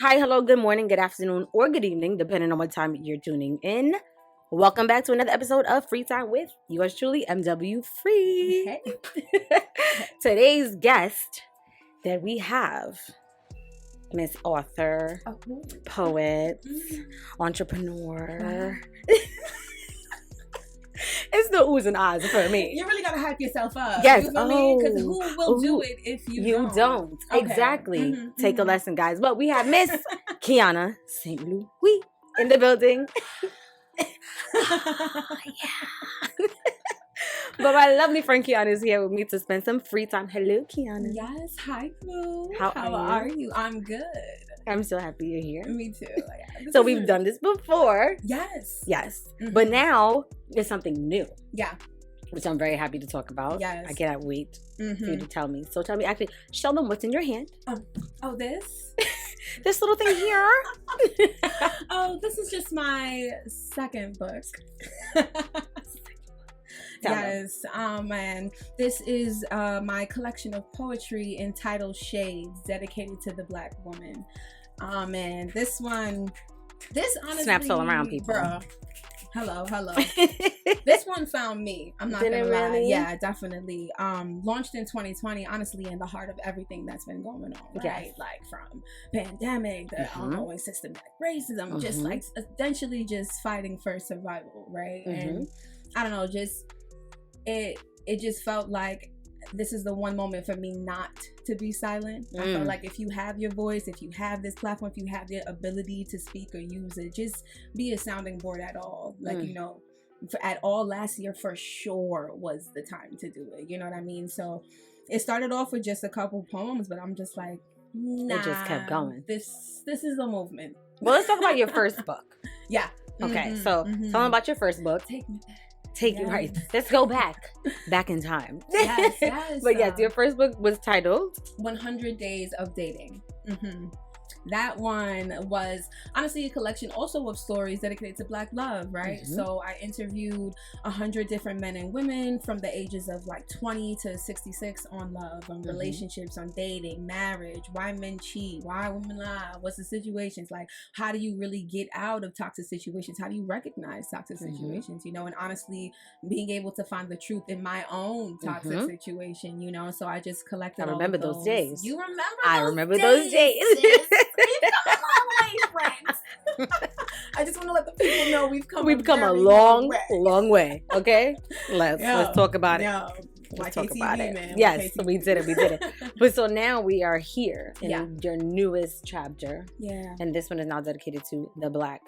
Hi, hello, good morning, good afternoon, or good evening, depending on what time you're tuning in. Welcome back to another episode of Free Time with yours truly, MW Free. Hey. Today's guest that we have, Miss Author, poet, entrepreneur. It's the oohs and ahs for me. You really gotta hype yourself up. Yes. You feel me? Because who will do it if you don't? Okay. Exactly. Take a lesson, guys. But we have Miss Kiana St Louis in the building. Yeah. But my lovely friend Kiana is here with me to spend some free time. Hello, Kiana. Yes. Hi, Boo. How are you? I'm good. I'm so happy you're here. Me too. Yeah, so we've done this before. Yes. But now it's something new. Yeah. Which I'm very happy to talk about. Yes. I cannot wait for you to tell me. So tell me, actually, show them what's in your hand. Oh, this? This little thing here. Oh, this is just my second book. Yes, and this is my collection of poetry entitled Shades, dedicated to the Black woman. And this honestly, snaps all around people. Bruh, hello. This one found me. I'm not gonna lie. Really? Yeah, definitely. Launched in 2020, honestly, in the heart of everything that's been going on, right? Yes. Like from pandemic, the ongoing systematic racism, just like essentially just fighting for survival, right? And I don't know, it just felt like this is the one moment for me not to be silent. I felt like if you have your voice, if you have this platform, if you have the ability to speak or use it, just be a sounding board at all. Like, you know, at all last year for sure was the time to do it. You know what I mean? So it started off with just a couple poems, but I'm just like, nah. It just kept going. This is a movement. Well, let's talk about your first book. Yeah. Okay, so tell them about your first book. Take me back. Right. Let's go back in time. Yes. But yes, your first book was titled 100 Days of Dating. That one was honestly a collection also of stories dedicated to Black love, right? So I interviewed 100 different men and women from the ages of like 20 to 66 on love, on relationships, on dating, marriage, why men cheat, why women lie, what's the situations, like how do you really get out of toxic situations, how do you recognize toxic situations, you know, and honestly being able to find the truth in my own toxic situation, you know. So I just collected. I remember those days. You remember? I remember those days. We've come a long way, friends. I just want to let the people know we've come a long way. Okay, let's talk about it. Let's talk about it. Man. Yes, we did it. But so now we are here in your newest chapter. Yeah, and this one is now dedicated to the Black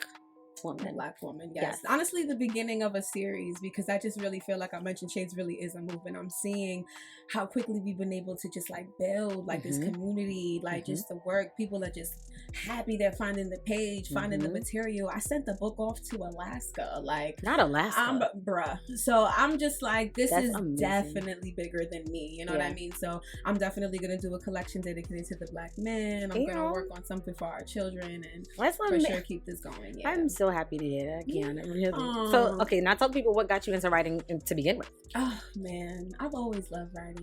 woman. Black woman, yes. Honestly, the beginning of a series, because I just really feel like I mentioned Shades really is a movement. I'm seeing how quickly we've been able to just like build like this community, like just the work. People are just happy they're finding the page, finding the material. I sent the book off to Alaska, like not Alaska, bruh. So I'm just like, this is amazing. Definitely bigger than me. You know what I mean? So I'm definitely gonna do a collection dedicated to the Black men. I'm gonna work on something for our children, and for sure keep this going. Yeah. I'm so happy to hear that, Kiana. Really. So, okay, now tell people what got you into writing to begin with. Oh man, I've always loved writing.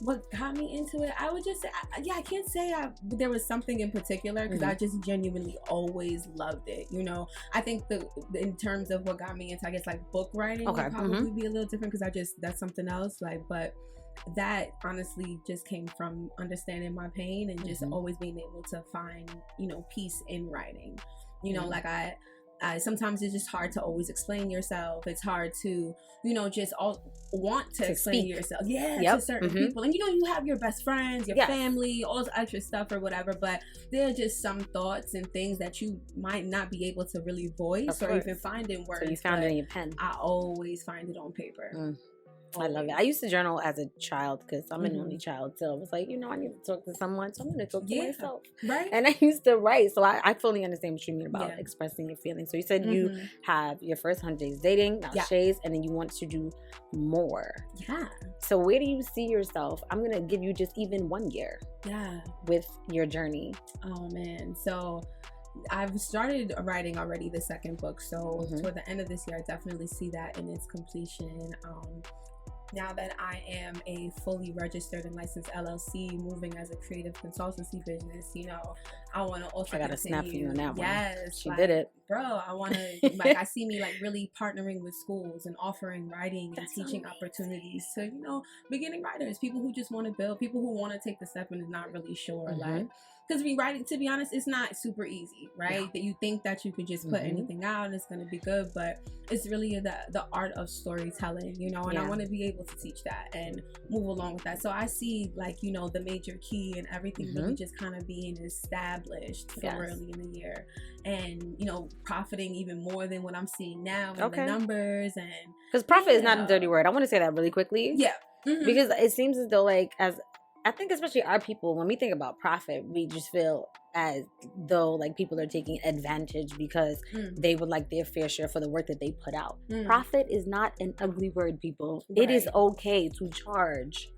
What got me into it? I would just say, I can't say there was something in particular, because I just genuinely always loved it. You know, I think in terms of what got me into, I guess like book writing would probably be a little different, because that's something else. Like, but that honestly just came from understanding my pain and just always being able to find, you know, peace in writing. You know, like I sometimes it's just hard to always explain yourself. It's hard to, you know, just want to explain yourself. To certain people. And, you know, you have your best friends, your family, all this extra stuff or whatever. But there are just some thoughts and things that you might not be able to really voice or even find in words. So you found it in your pen. I always find it on paper. I love it. I used to journal as a child because I'm an only child. So I was like, you know, I need to talk to someone. So I'm going to talk to myself. Right. And I used to write. So I fully understand what you mean about expressing your feelings. So you said you have your first 100 days dating, now Shades, and then you want to do more. Yeah. So where do you see yourself? I'm going to give you just even 1 year. Yeah. With your journey. Oh, man. So I've started writing already the second book. So toward the end of this year, I definitely see that in its completion. now that I am a fully registered and licensed LLC, moving as a creative consultancy business, you know, I want to also I got to snap for you on that one. Yes, she did it, bro. I want to like I see me like really partnering with schools and offering writing and teaching opportunities to, you know, beginning writers, people who just want to build, people who want to take the step and is not really sure, like. Because rewriting, to be honest, it's not super easy, right? That you think that you could just put anything out and it's going to be good, but it's really the art of storytelling, you know, and I want to be able to teach that and move along with that. So I see, like, you know, the major key and everything really just kind of being established for early in the year, and, you know, profiting even more than what I'm seeing now in the numbers. And because profit is not a dirty word. I want to say that really quickly. Yeah. Because it seems as though, like, I think especially our people, when we think about profit, we just feel as though like people are taking advantage because they would like their fair share for the work that they put out. Profit is not an ugly word, people. It is okay to charge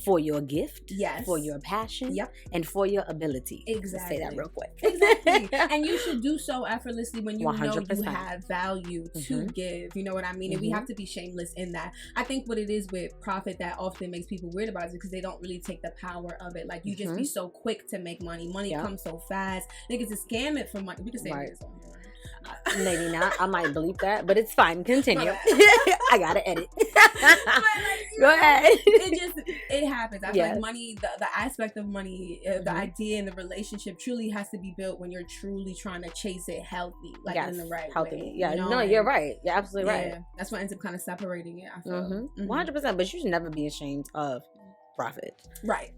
for your gift, for your passion, and for your ability. Exactly. Say that real quick. Exactly. And you should do so effortlessly when you 100%. know you have value to give. You know what I mean? And we have to be shameless in that. I think what it is with profit that often makes people weird about it is because they don't really take the power of it. Like, you just be so quick to make money. Money comes so fast. Niggas just scam it for money. We can say this on here. Maybe not. I might bleep that, but it's fine. Continue. I gotta edit. Go ahead. It happens. I feel like money, the aspect of money, the idea and the relationship truly has to be built when you're truly trying to chase it healthy, like in the right way. Yeah, you know? No, you're right. You're absolutely right. That's what ends up kind of separating it, I feel. 100%. But you should never be ashamed of profit. Right.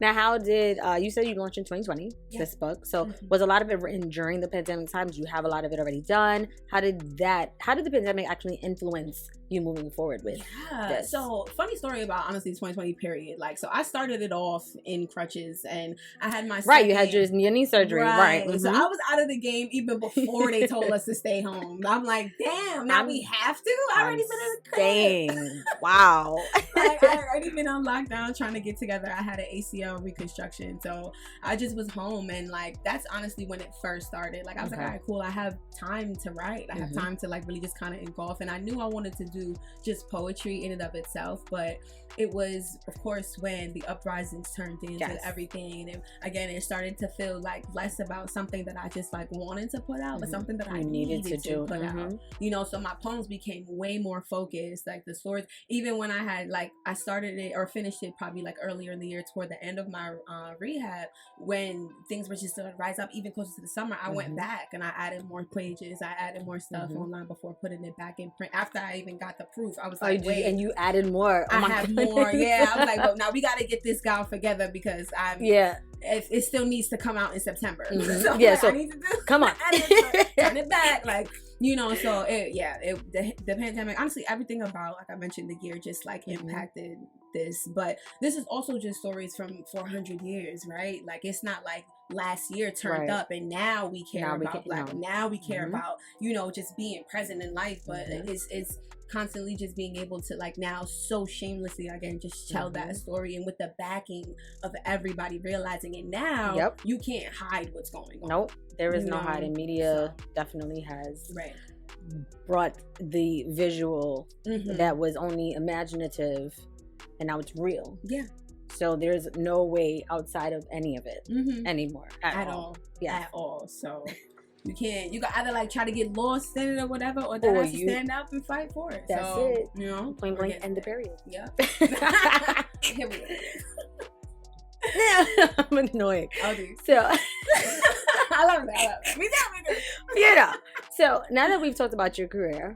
Now, how did you said you launched in 2020 this book? So was a lot of it written during the pandemic time? Do you have a lot of it already done? How did the pandemic actually influence you moving forward with this? So funny story about honestly 2020 period. Like, so I started it off in crutches and I had my you had your knee surgery, right? So I was out of the game even before they told us to stay home. I'm like, damn, now we have to. I already been in the crib. Dang, wow. Like, I already been on lockdown trying to get together. I had an ACL reconstruction, so I just was home, and like that's honestly when it first started. Like I was like, all right, cool. I have time to write. I have time to like really just kind of engulf, and I knew I wanted to do just poetry in and of itself, but it was, of course, when the uprisings turned into everything, and again it started to feel like less about something that I just like wanted to put out, but something that I needed to put out, you know. So my poems became way more focused, like the stories, even when I had like I started it or finished it probably like earlier in the year toward the end of my rehab, when things were just starting to rise up even closer to the summer, I went back and I added more pages, I added more stuff online before putting it back in print. After I even got the proof, I was like, wait, and you added more. I have more. Yeah, I was like, well, now we got to get this gown together because it still needs to come out in September. So I need to come on, turn it back, like, you know. So the pandemic, honestly, everything about, like I mentioned, the year just like impacted this, but this is also just stories from 400 years, right? Like it's not like last year turned up and now we care about Black, now we care about, you know, just being present in life, but it's constantly just being able to like now so shamelessly again just tell that story, and with the backing of everybody realizing it now, you can't hide what's going on. Nope, there is no hiding. Media definitely has brought the visual that was only imaginative, and now it's real. So there's no way outside of any of it anymore at all. At all. So you can't. You got either like try to get lost in it or whatever, or then have to stand up and fight for it. That's so, it. You know, point blank, end the period. Yeah. Here we go. I'm annoying. So I love that. Me too. You know. So now that we've talked about your career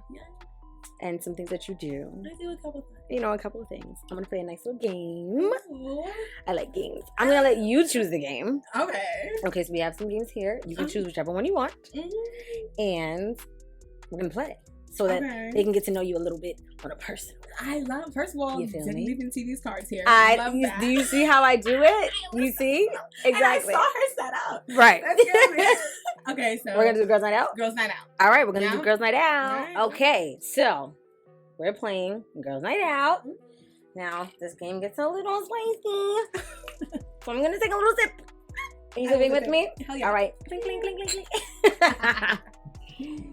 and some things that you do, I do a couple things. You know, a couple of things. I'm gonna play a nice little game. Ooh. I like games. I'm gonna let you choose the game. Okay, so we have some games here. You can choose whichever one you want. And we're gonna play so that they can get to know you a little bit on a personal. I love, first of all, didn't even see these cards here. Do you see how I do it? You see? Exactly. And I saw her set up. Right. That's good. Okay, so we're gonna do Girls Night Out? Girls Night Out. All right, we're gonna do Girls Night Out. Right. Okay, so we're playing Girls Night Out. Now, this game gets a little spicy. So I'm gonna take a little sip. Are you sipping with me? Hell yeah. All right. Clink, clink, clink, clink, clink.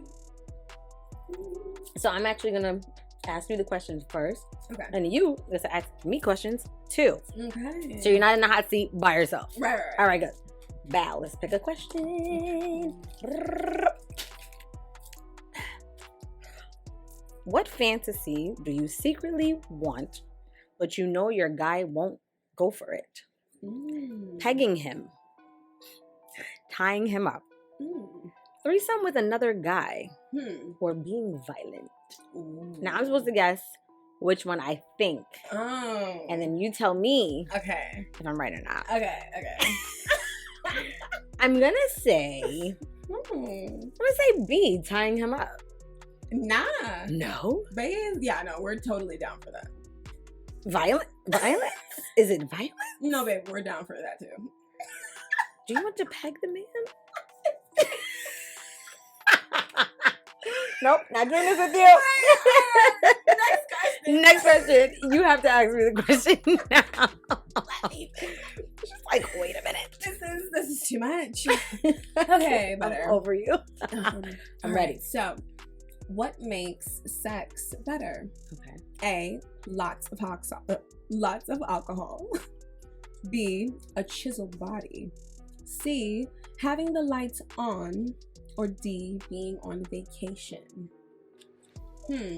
So I'm actually gonna ask you the questions first. Okay. And you get to ask me questions too. Okay. So you're not in the hot seat by yourself. Right. All right, good. Bow. Let's pick a question. What fantasy do you secretly want, but you know your guy won't go for it? Pegging him. Tying him up. Threesome with another guy. Or being violent. Now I'm supposed to guess which one I think. And then you tell me if I'm right or not. Okay. I'm gonna say B, tying him up. Nah. No? Yeah, no, we're totally down for that. Violence? Is it violent? No, babe, we're down for that too. Do you want to peg the man? Nope, not doing this with you. Next question. You have to ask me the question now. She's like, wait a minute. This is too much. Okay, better. I'm over you. I'm ready. Right, so, what makes sex better? Okay. A, lots of alcohol. B, a chiseled body. C, having the lights on. Or D, being on vacation.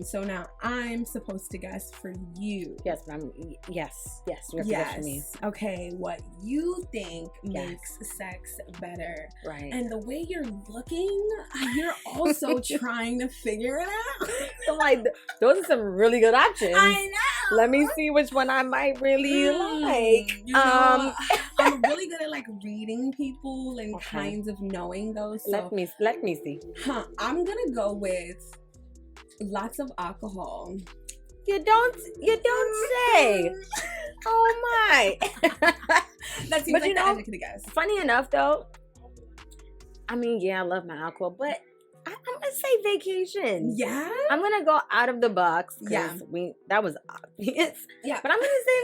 So now I'm supposed to guess for you. Yes, but yes. You have to guess for me. Okay, what you think makes sex better. Right. And the way you're looking, you're also trying to figure it out. So like, those are some really good options. I know. Let me see which one I might really like. You know, I'm really good at like reading people and kinds of knowing those. So, let me see. I'm gonna go with lots of alcohol. You don't say. Oh my. That seems like the edge I could guess. Funny enough though, I mean, yeah, I love my alcohol, but I'm gonna say vacation. Yeah? I'm gonna go out of the box. Yeah. That was obvious. Yeah. But I'm gonna say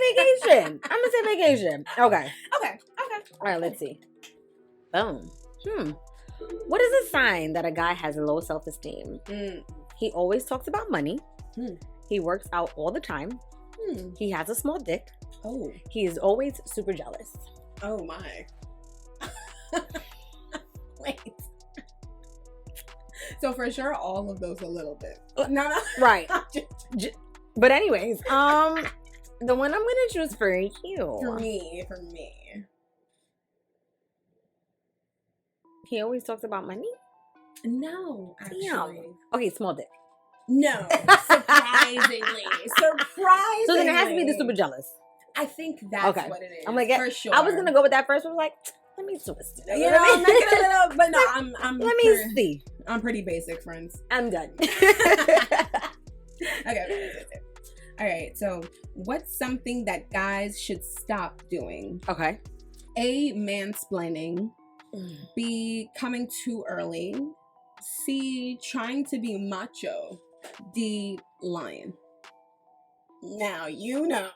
vacation. Okay. Okay. All right, let's see. Boom. What is a sign that a guy has low self-esteem? He always talks about money. He works out all the time. He has a small dick. Oh. He is always super jealous. Oh my. Wait. So for sure, all of those a little bit. No. Right. But anyways, the one I'm gonna choose for you. For me. He always talks about money? No, actually. Damn. Okay, small dick. No, surprisingly. So then it has to be the super jealous. I think that's what it is. I'm like, for sure. I was gonna go with that first, but I was like, let me twist it. You know, I'm making a little, but no, I'm. Let me see. I'm pretty basic, friends. I'm done. Okay. All right. So, what's something that guys should stop doing? Okay. A, mansplaining. B, coming too early. C, trying to be macho. D, lying. Now, you know.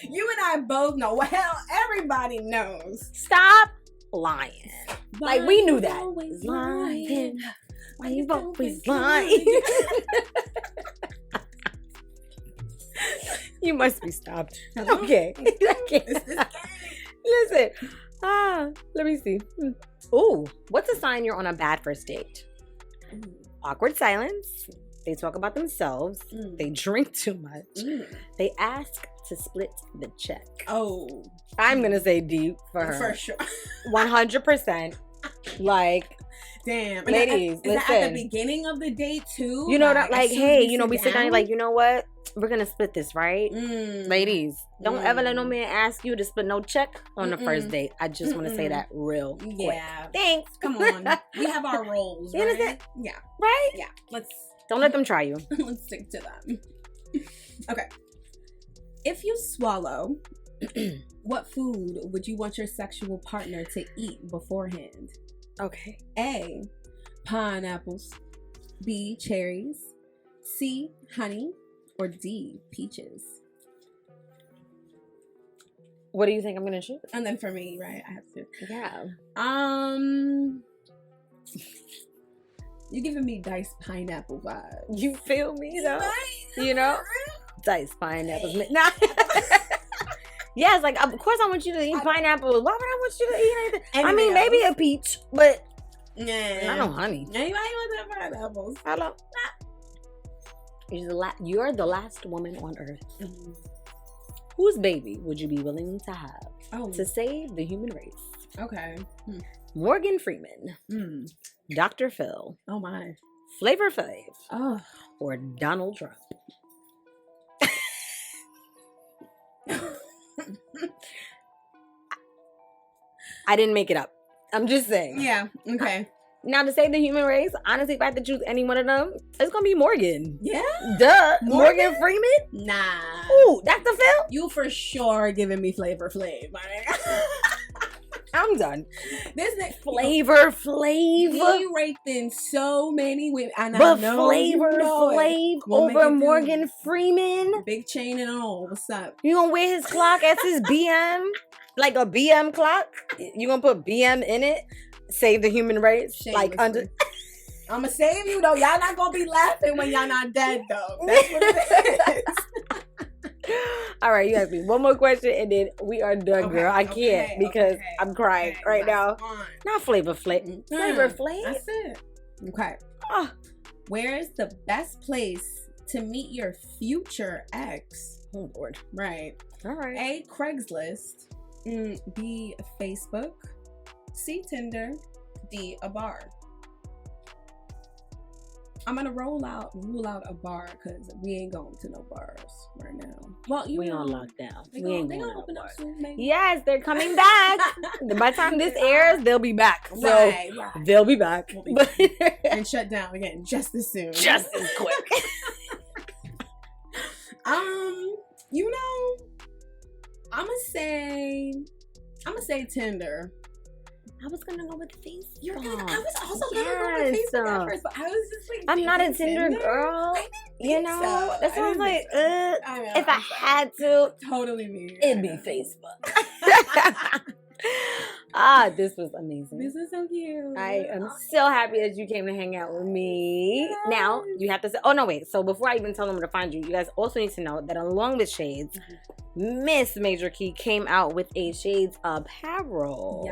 You and I both know. Well, hell, everybody knows. Stop lying. Why like, we knew that. Always lying. Why you always lying? You must be stopped. Okay. Listen. Let me see. Ooh, what's a sign you're on a bad first date? Awkward silence. They talk about themselves. They drink too much. They ask to split the check. Oh. I'm going to say D for her. For sure. 100%. Like, damn. Ladies, is that at the beginning of the date too? You know, like hey, you know, we sit down, like, you know what? We're going to split this, right? Ladies, don't ever let no man ask you to split no check on the first date. I just want to say that real quick. Yeah. Thanks. Come on. We have our roles, right? You understand? Yeah. Right? Yeah. Don't let them try you. Let's stick to them. Okay. If you swallow, what food would you want your sexual partner to eat beforehand? Okay. A, pineapples. B, cherries. C, honey. Or D, peaches. What do you think I'm gonna choose? And then for me, right, I have to. Yeah. You're giving me diced pineapple vibes. You feel me though? You know, diced pineapples. Nah. Yes, like of course I want you to eat pineapple. Why would I want you to eat anything? I mean, maybe a peach, but I don't honey. Anybody want that pineapples? I don't. You're the last woman on earth. Mm-hmm. Whose baby would you be willing to have to save the human race? Okay. Morgan Freeman, Dr. Phil, oh my, Flavor Flav, or Donald Trump? I didn't make it up. I'm just saying. Yeah. Okay. Now, to save the human race, honestly, if I had to choose any one of them, it's gonna be Morgan. Yeah. Duh. Morgan Freeman? Nah. Ooh, Dr. Phil? You for sure giving me Flavor Flav. I'm done. This is Flavor Flav. He raped in so many women. But Flavor Flav over Morgan Freeman. Big chain and all. What's up? You gonna wear his clock as his BM? Like a BM clock? You gonna put BM in it? Save the human race? Like under... I'ma save you though. Y'all not gonna be laughing when y'all not dead though. That's what it is. All right, you ask me one more question and then we are done, girl. I can't because I'm crying right now. Not Flavor Flav. Flavor Flav? That's it. Okay. Where is the best place to meet your future ex? Oh, Lord. Right. All right. A, Craigslist. B, Facebook. C, Tinder. D, a bar. I'm gonna rule out a bar because we ain't going to no bars right now. Well, we on lockdown. We ain't going to open up soon, maybe. Yes, they're coming back. By the time this airs, they'll be back. So right. They'll be back. We'll be back. And shut down again just as soon. Just as quick. You know, I'ma say Tinder. I was gonna go with Facebook. I was also gonna go with Facebook at first, but I was just like, I'm not a Tinder girl. You know, so. That sounds like if I had to, totally me. It'd be Facebook. This was amazing. This is so cute. I am so happy that you came to hang out with me. Yes. Now you have to say, oh no, wait. So before I even tell them where to find you, you guys also need to know that along with Shades, Miss Major Key came out with a Shades apparel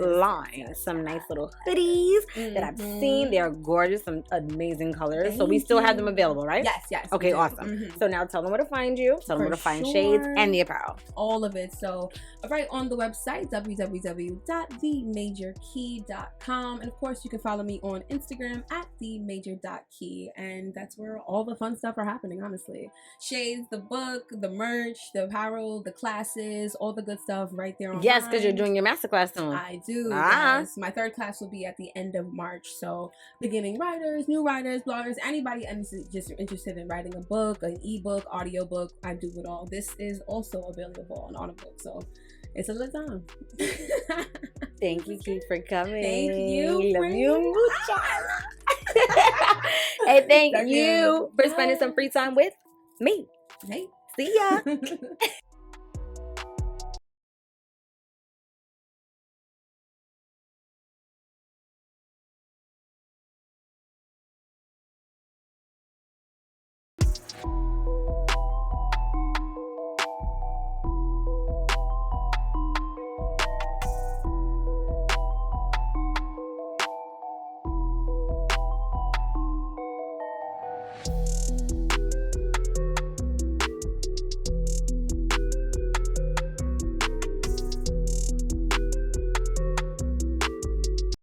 line. Some nice little hoodies that I've seen. They're gorgeous, some amazing colors. So we still have them available, right? Yes. Okay, awesome. So now tell them where to find you. Tell them where to find Shades and the apparel. All of it. So right on the website, www.themajorkey.com. And of course, you can follow me on Instagram at themajor.key. And that's where all the fun stuff are happening, honestly. Shades, the book, the merch, the apparel, the classes, all the good stuff right there online. Yes, because you're doing your masterclass soon. I do. Yes. My third class will be at the end of March. So beginning writers, new writers, bloggers, anybody just interested in writing a book, an ebook, audiobook, I do it all. This is also available on Audible. So it's a good time. Thank you, Keith, for coming. Thank you. Love you mucho. And thank you for spending some free time with me. Hey. See ya.